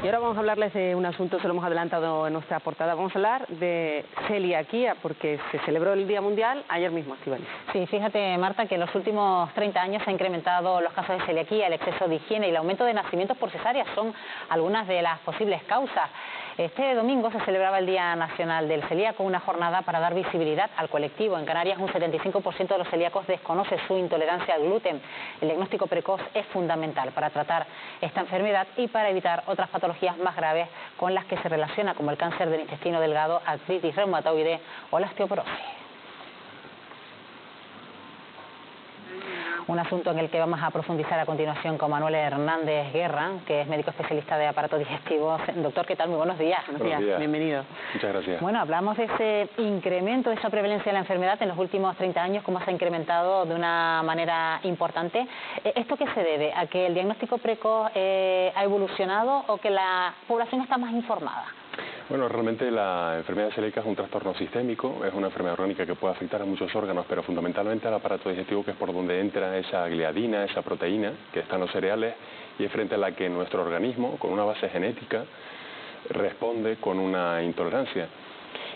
Y ahora vamos a hablarles de un asunto, se lo hemos adelantado en nuestra portada. Vamos a hablar de celiaquía, porque se celebró el Día Mundial ayer mismo, Estíbaliz. Sí, fíjate, Marta, que en los últimos 30 años se han incrementado los casos de celiaquía, el exceso de higiene y el aumento de nacimientos por cesárea son algunas de las posibles causas. Este domingo se celebraba el Día Nacional del Celíaco, una jornada para dar visibilidad al colectivo. En Canarias, un 75% de los celíacos desconoce su intolerancia al gluten. El diagnóstico precoz es fundamental para tratar esta enfermedad y para evitar otras patologías más graves con las que se relaciona, como el cáncer del intestino delgado, artritis reumatoide o la osteoporosis. Un asunto en el que vamos a profundizar a continuación con Manuel Hernández Guerra, que es médico especialista de aparatos digestivos. Doctor, ¿qué tal? Muy buenos días. Buenos días. Bienvenido. Muchas gracias. Bueno, hablamos de ese incremento, de esa prevalencia de la enfermedad en los últimos 30 años, cómo se ha incrementado de una manera importante. ¿Esto qué se debe? ¿A que el diagnóstico precoz ha evolucionado o que la población está más informada? Bueno, realmente la enfermedad celíaca es un trastorno sistémico, es una enfermedad orgánica que puede afectar a muchos órganos, pero fundamentalmente al aparato digestivo, que es por donde entra esa gliadina, esa proteína que está en los cereales, y es frente a la que nuestro organismo, con una base genética, responde con una intolerancia.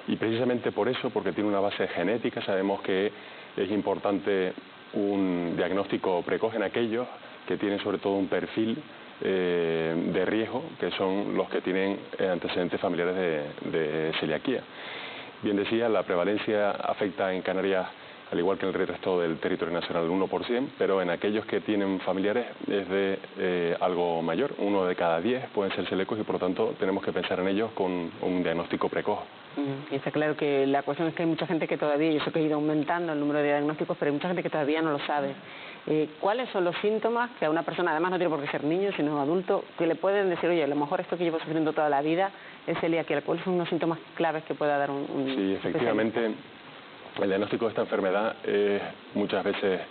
Y precisamente por eso, porque tiene una base genética, sabemos que es importante un diagnóstico precoz en aquellos que tienen sobre todo un perfil de riesgo, que son los que tienen antecedentes familiares de celiaquía. Bien decía, la prevalencia afecta en Canarias, al igual que en el resto del territorio nacional, el 1%, pero en aquellos que tienen familiares es de algo mayor. 1 de cada 10 pueden ser celíacos y por lo tanto tenemos que pensar en ellos con un diagnóstico precoz. Y está claro que la cuestión es que hay mucha gente que todavía, yo sé que ha ido aumentando el número de diagnósticos, pero hay mucha gente que todavía no lo sabe. ¿Cuáles son los síntomas que a una persona, además no tiene por qué ser niño, sino adulto, que le pueden decir, oye, a lo mejor esto que llevo sufriendo toda la vida es celiaquía? ¿Cuáles son los síntomas claves que pueda dar un Sí, efectivamente, el diagnóstico de esta enfermedad es muchas veces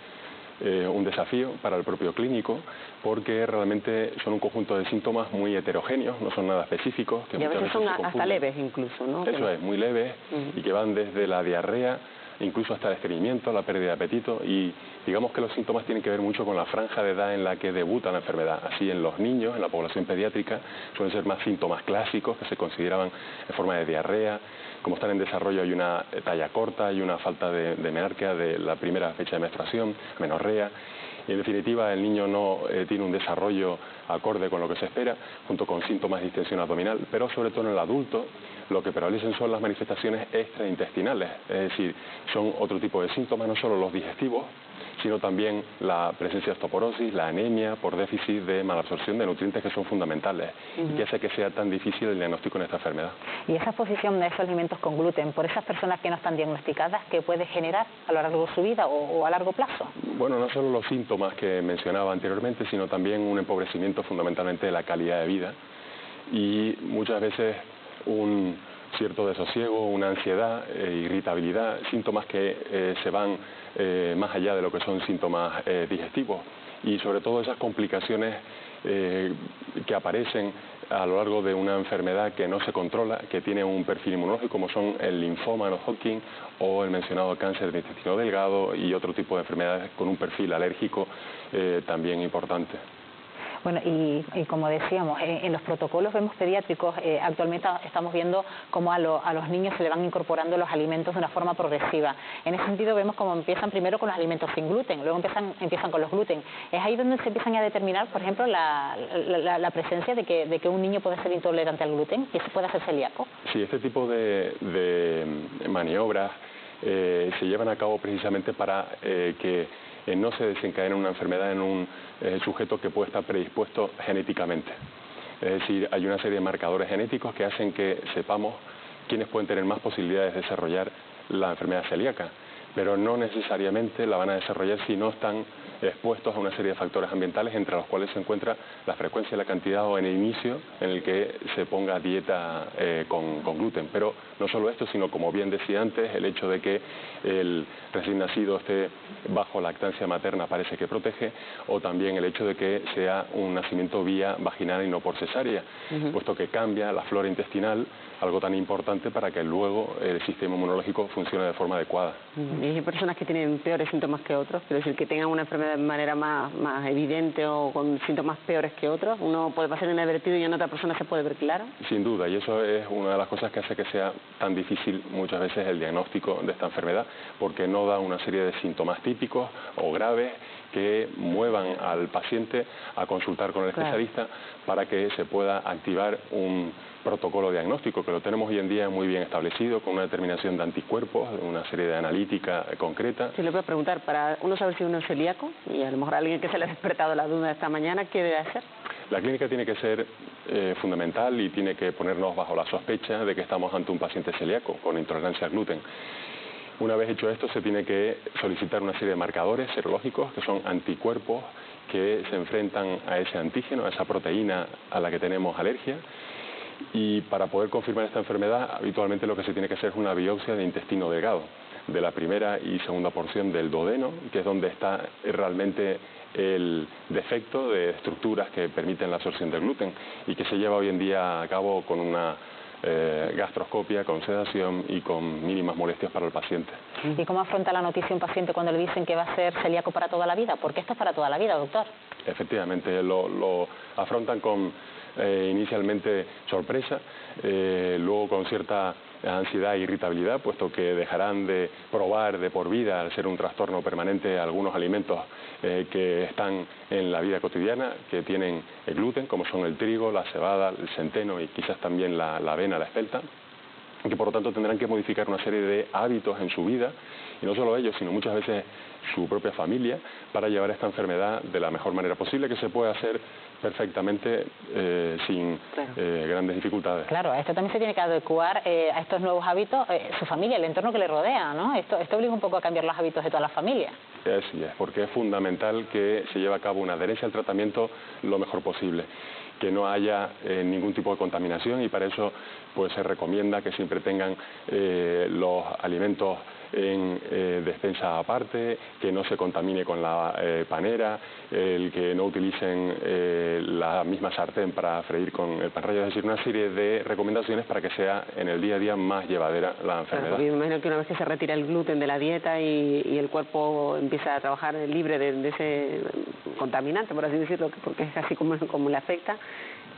un desafío para el propio clínico, porque realmente son un conjunto de síntomas muy heterogéneos, no son nada específicos. Que y a veces son hasta confunden. leves incluso, ¿no? Eso es, muy leves, y que van desde la diarrea, incluso hasta el estreñimiento, la pérdida de apetito, y digamos que los síntomas tienen que ver mucho con la franja de edad en la que debuta la enfermedad. Así, en los niños, en la población pediátrica, suelen ser más síntomas clásicos que se consideraban en forma de diarrea. Como están en desarrollo, hay una talla corta, hay una falta de menarquea de la primera fecha de menstruación, amenorrea. Y en definitiva, el niño no tiene un desarrollo acorde con lo que se espera, junto con síntomas de distensión abdominal, pero sobre todo en el adulto lo que prevalecen son las manifestaciones extraintestinales, es decir, son otro tipo de síntomas, no solo los digestivos, sino también la presencia de osteoporosis, la anemia por déficit de malabsorción de nutrientes que son fundamentales y que hace que sea tan difícil el diagnóstico en esta enfermedad. Y esa exposición de esos alimentos con gluten, por esas personas que no están diagnosticadas, ¿qué puede generar a lo largo de su vida o a largo plazo? Bueno, no solo los síntomas que mencionaba anteriormente, sino también un empobrecimiento fundamentalmente de la calidad de vida y muchas veces un cierto desosiego, una ansiedad, irritabilidad, síntomas que se van más allá de lo que son síntomas digestivos, y sobre todo esas complicaciones que aparecen a lo largo de una enfermedad que no se controla, que tiene un perfil inmunológico, como son el linfoma no Hodgkin o el mencionado cáncer del intestino delgado y otro tipo de enfermedades con un perfil alérgico también importante. Bueno, y como decíamos, en los protocolos vemos pediátricos, actualmente estamos viendo cómo a los niños se le van incorporando los alimentos de una forma progresiva. En ese sentido vemos cómo empiezan primero con los alimentos sin gluten, luego empiezan con los gluten. Es ahí donde se empiezan a determinar, por ejemplo, la presencia de que un niño puede ser intolerante al gluten y se puede hacer celíaco. Sí, este tipo de maniobras se llevan a cabo precisamente para que no se desencadene una enfermedad en un sujeto que puede estar predispuesto genéticamente. Es decir, hay una serie de marcadores genéticos que hacen que sepamos quiénes pueden tener más posibilidades de desarrollar la enfermedad celíaca, pero no necesariamente la van a desarrollar si no están expuestos a una serie de factores ambientales, entre los cuales se encuentra la frecuencia, la cantidad o en el inicio en el que se ponga dieta con gluten. Pero no solo esto, sino, como bien decía antes, el hecho de que el recién nacido esté bajo lactancia materna parece que protege, o también el hecho de que sea un nacimiento vía vaginal y no por cesárea, puesto que cambia la flora intestinal, algo tan importante para que luego el sistema inmunológico funcione de forma adecuada. Y hay personas que tienen peores síntomas que otros, quiero decir, que tengan una enfermedad de manera más evidente o con síntomas peores que otros? ¿Uno puede pasar inadvertido y en otra persona se puede ver claro? Sin duda, y eso es una de las cosas que hace que sea tan difícil muchas veces el diagnóstico de esta enfermedad, porque no da una serie de síntomas típicos o graves que muevan al paciente a consultar con el especialista para que se pueda activar un protocolo diagnóstico, que lo tenemos hoy en día muy bien establecido, con una determinación de anticuerpos, una serie de analítica concreta. Si le puedo preguntar, para uno saber si uno es celíaco, y a lo mejor a alguien que se le ha despertado la duda esta mañana, ¿qué debe hacer? La clínica tiene que ser fundamental y tiene que ponernos bajo la sospecha de que estamos ante un paciente celíaco con intolerancia al gluten. Una vez hecho esto, se tiene que solicitar una serie de marcadores serológicos, que son anticuerpos que se enfrentan a ese antígeno, a esa proteína a la que tenemos alergia. Y para poder confirmar esta enfermedad, habitualmente lo que se tiene que hacer es una biopsia de intestino delgado, de la primera y segunda porción del duodeno, que es donde está realmente el defecto de estructuras que permiten la absorción del gluten y que se lleva hoy en día a cabo con una gastroscopia, con sedación y con mínimas molestias para el paciente. ¿Y cómo afronta la noticia un paciente cuando le dicen que va a ser celíaco para toda la vida? Porque esto es para toda la vida, doctor. Efectivamente, lo afrontan con inicialmente sorpresa, luego con cierta ansiedad e irritabilidad, puesto que dejarán de probar de por vida, al ser un trastorno permanente, algunos alimentos que están en la vida cotidiana, que tienen el gluten, como son el trigo, la cebada, el centeno y quizás también la avena, la espelta, y que por lo tanto tendrán que modificar una serie de hábitos en su vida, y no solo ellos, sino muchas veces su propia familia, para llevar esta enfermedad de la mejor manera posible, que se puede hacer perfectamente sin grandes dificultades. Claro, a esto también se tiene que adecuar a estos nuevos hábitos su familia, el entorno que le rodea, ¿no? Esto obliga un poco a cambiar los hábitos de toda la familia. Así es, porque es fundamental que se lleve a cabo una adherencia al tratamiento lo mejor posible, que no haya ningún tipo de contaminación, y para eso pues se recomienda que siempre tengan los alimentos en despensa aparte, que no se contamine con la panera, el que no utilicen la misma sartén para freír con el pan rallado, es decir, una serie de recomendaciones para que sea en el día a día más llevadera la enfermedad. Claro, me imagino que una vez que se retira el gluten de la dieta y el cuerpo empieza a trabajar libre de ese contaminante, por así decirlo, porque es así como le afecta,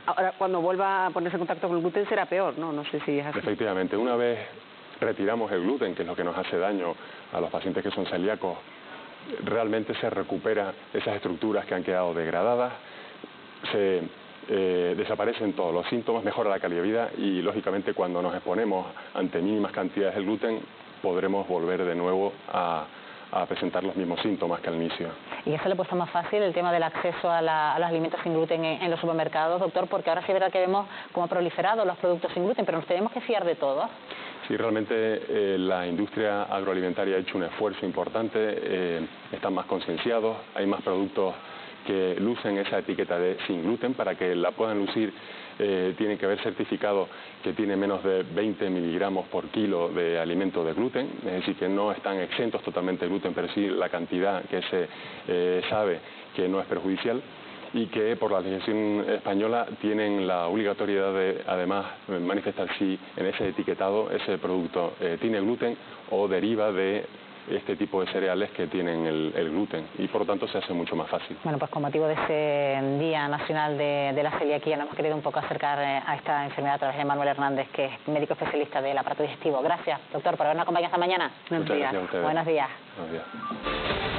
ahora cuando vuelva a ponerse en contacto con el gluten será peor, ¿no? No sé si es así. Efectivamente, una vez retiramos el gluten, que es lo que nos hace daño a los pacientes que son celíacos, realmente se recupera esas estructuras que han quedado degradadas, se desaparecen todos los síntomas, mejora la calidad de vida y, lógicamente, cuando nos exponemos ante mínimas cantidades de gluten, podremos volver de nuevo a presentar los mismos síntomas que al inicio. ¿Y eso le puede ser más fácil, el tema del acceso a los alimentos sin gluten en los supermercados, doctor? Porque ahora sí es verdad que vemos cómo ha proliferado los productos sin gluten, pero nos tenemos que fiar de todo. Sí, realmente la industria agroalimentaria ha hecho un esfuerzo importante, están más concienciados, hay más productos que lucen esa etiqueta de sin gluten. Para que la puedan lucir tienen que haber certificado que tiene menos de 20 miligramos por kilo de alimento de gluten, es decir, que no están exentos totalmente de gluten, pero sí la cantidad que se sabe que no es perjudicial, y que por la legislación española tienen la obligatoriedad de, además, manifestar si en ese etiquetado ese producto tiene gluten o deriva de este tipo de cereales que tienen el gluten, y por lo tanto se hace mucho más fácil. Bueno, pues con motivo de ese Día Nacional de la Celiaquía nos hemos querido un poco acercar a esta enfermedad a través de Manuel Hernández, que es médico especialista del aparato digestivo. Gracias, doctor, por habernos acompañado esta mañana. Muchas gracias a ustedes. Buenos días. Buenos días.